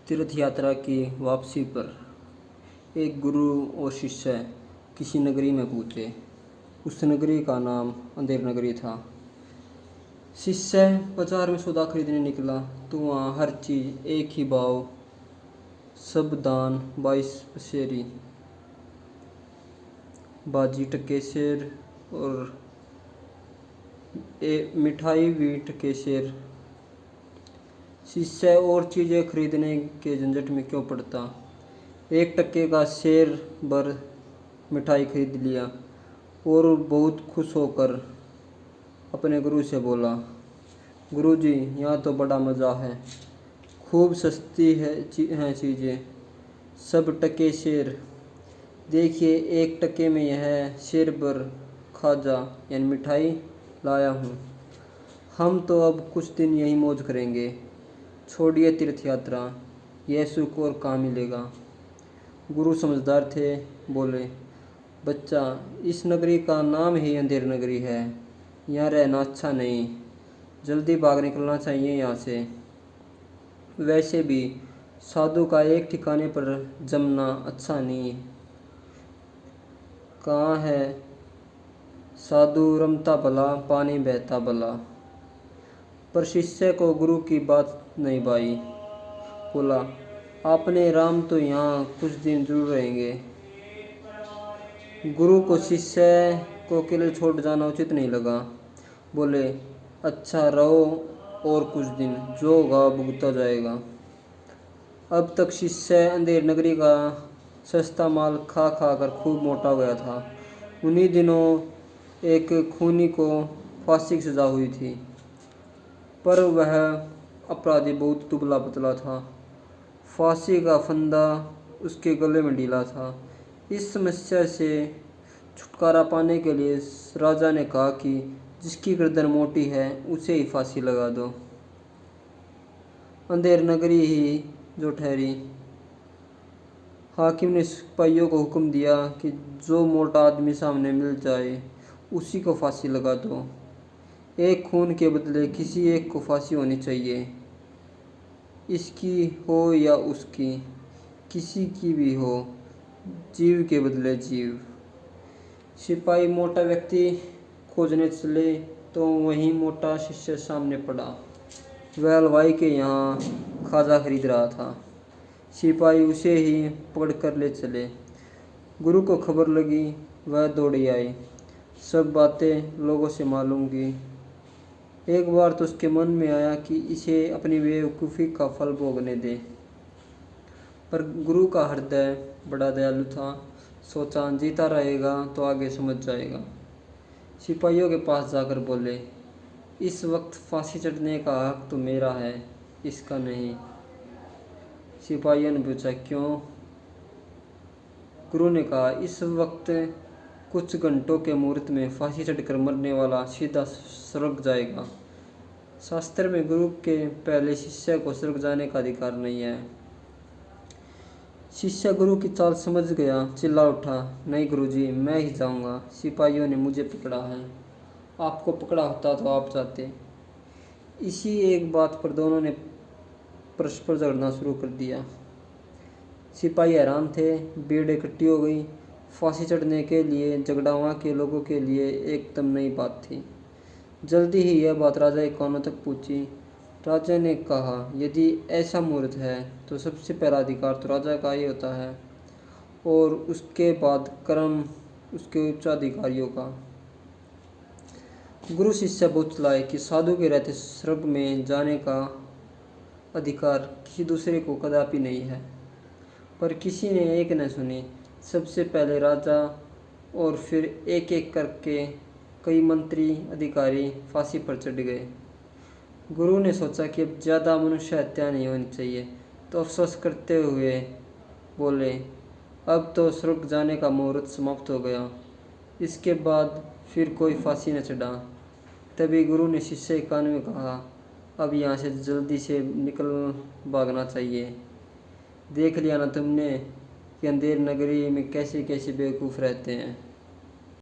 तीर्थ यात्रा की वापसी पर एक गुरु और शिष्य किसी नगरी में पहुँचे। उस नगरी का नाम अंधेर नगरी था। शिष्य बाजार में सौदा खरीदने निकला तो वहाँ हर चीज़ एक ही भाव, सब दान 22 पसेरी, बाजी टके शेर और मिठाई भी टके शेर। शिष्य और चीज़ें खरीदने के झंझट में क्यों पड़ता, 1 टके का शेर भर मिठाई खरीद लिया और बहुत खुश होकर अपने गुरु से बोला, गुरुजी यहाँ तो बड़ा मज़ा है, खूब सस्ती हैं चीज़ें, सब टके शेर। देखिए 1 टके में यह शेर भर खाजा यानी मिठाई लाया हूँ। हम तो अब कुछ दिन यहीं मौज करेंगे, छोड़िए तीर्थ यात्रा, यह सुख और कहाँ मिलेगा। गुरु समझदार थे, बोले, बच्चा इस नगरी का नाम ही अंधेर नगरी है, यहाँ रहना अच्छा नहीं, जल्दी भाग निकलना चाहिए यहाँ से। वैसे भी साधु का एक ठिकाने पर जमना अच्छा नहीं। कहाँ है साधु रमता भला, पानी बहता भला। पर शिष्य को गुरु की बात नहीं भाई। बोला, आपने राम तो यहाँ कुछ दिन जरूर रहेंगे। गुरु को शिष्य को अकेले छोड़ जाना उचित नहीं लगा। बोले, अच्छा रहो और कुछ दिन, जो होगा भुगता जाएगा। अब तक शिष्य अंधेर नगरी का सस्ता माल खा खा कर खूब मोटा हो गया था। उन्हीं दिनों एक खूनी को फांसी की सजा हुई थी, पर वह अपराधी बहुत दुबला पतला था। फांसी का फंदा उसके गले में ढीला था। इस समस्या से छुटकारा पाने के लिए राजा ने कहा कि जिसकी गर्दन मोटी है उसे ही फांसी लगा दो। अंधेर नगरी ही जो ठहरी। हाकिम ने सिपाहियों को हुक्म दिया कि जो मोटा आदमी सामने मिल जाए उसी को फांसी लगा दो। एक खून के बदले किसी एक को फांसी होनी चाहिए, इसकी हो या उसकी, किसी की भी हो, जीव के बदले जीव। सिपाही मोटा व्यक्ति खोजने चले तो वहीं मोटा शिष्य सामने पड़ा। वह हलवाई के यहाँ खाजा खरीद रहा था। सिपाही उसे ही पकड़ कर ले चले। गुरु को खबर लगी, वह दौड़ी आई, सब बातें लोगों से मालूम की। एक बार तो उसके मन में आया कि इसे अपनी बेवकूफ़ी का फल भोगने दे, पर गुरु का हृदय बड़ा दयालु था। सोचा जीता रहेगा तो आगे समझ जाएगा। सिपाहियों के पास जाकर बोले, इस वक्त फांसी चढ़ने का हक तो मेरा है, इसका नहीं। सिपाहियों ने पूछा, क्यों? गुरु ने कहा, इस वक्त कुछ घंटों के मुहूर्त में फांसी चढ़कर मरने वाला सीधा स्वर्ग जाएगा। शास्त्र में गुरु के पहले शिष्य को स्वर्ग जाने का अधिकार नहीं है। शिष्य गुरु की चाल समझ गया, चिल्ला उठा, नहीं गुरुजी, मैं ही जाऊंगा, सिपाहियों ने मुझे पकड़ा है, आपको पकड़ा होता तो आप जाते। इसी एक बात पर दोनों ने परस्पर झगड़ना शुरू कर दिया। सिपाही हैरान थे, भीड़ इकट्ठी हो गई। फांसी चढ़ने के लिए झगड़ा वहाँ के लोगों के लिए एकदम नई बात थी। जल्दी ही यह बात राजा के कानों तक पहुँची। राजा ने कहा, यदि ऐसा मुहूर्त है तो सबसे पहला अधिकार तो राजा का ही होता है और उसके बाद कर्म उसके उच्चाधिकारियों का। गुरु शिष्य बतलाए कि साधु के रहते स्वर्ग में जाने का अधिकार किसी दूसरे को कदापि नहीं है, पर किसी ने एक न सुनी। सबसे पहले राजा और फिर एक एक करके कई मंत्री अधिकारी फांसी पर चढ़ गए। गुरु ने सोचा कि अब ज़्यादा मनुष्य हत्या नहीं होनी चाहिए, तो अफसोस करते हुए बोले, अब तो स्वर्ग जाने का मुहूर्त समाप्त हो गया, इसके बाद फिर कोई फांसी न चढ़ा। तभी गुरु ने शिष्य के कान में कहा, अब यहाँ से जल्दी से निकल भागना चाहिए। देख लिया ना तुमने कि अंधेर नगरी में कैसे कैसे बेवकूफ़ रहते हैं।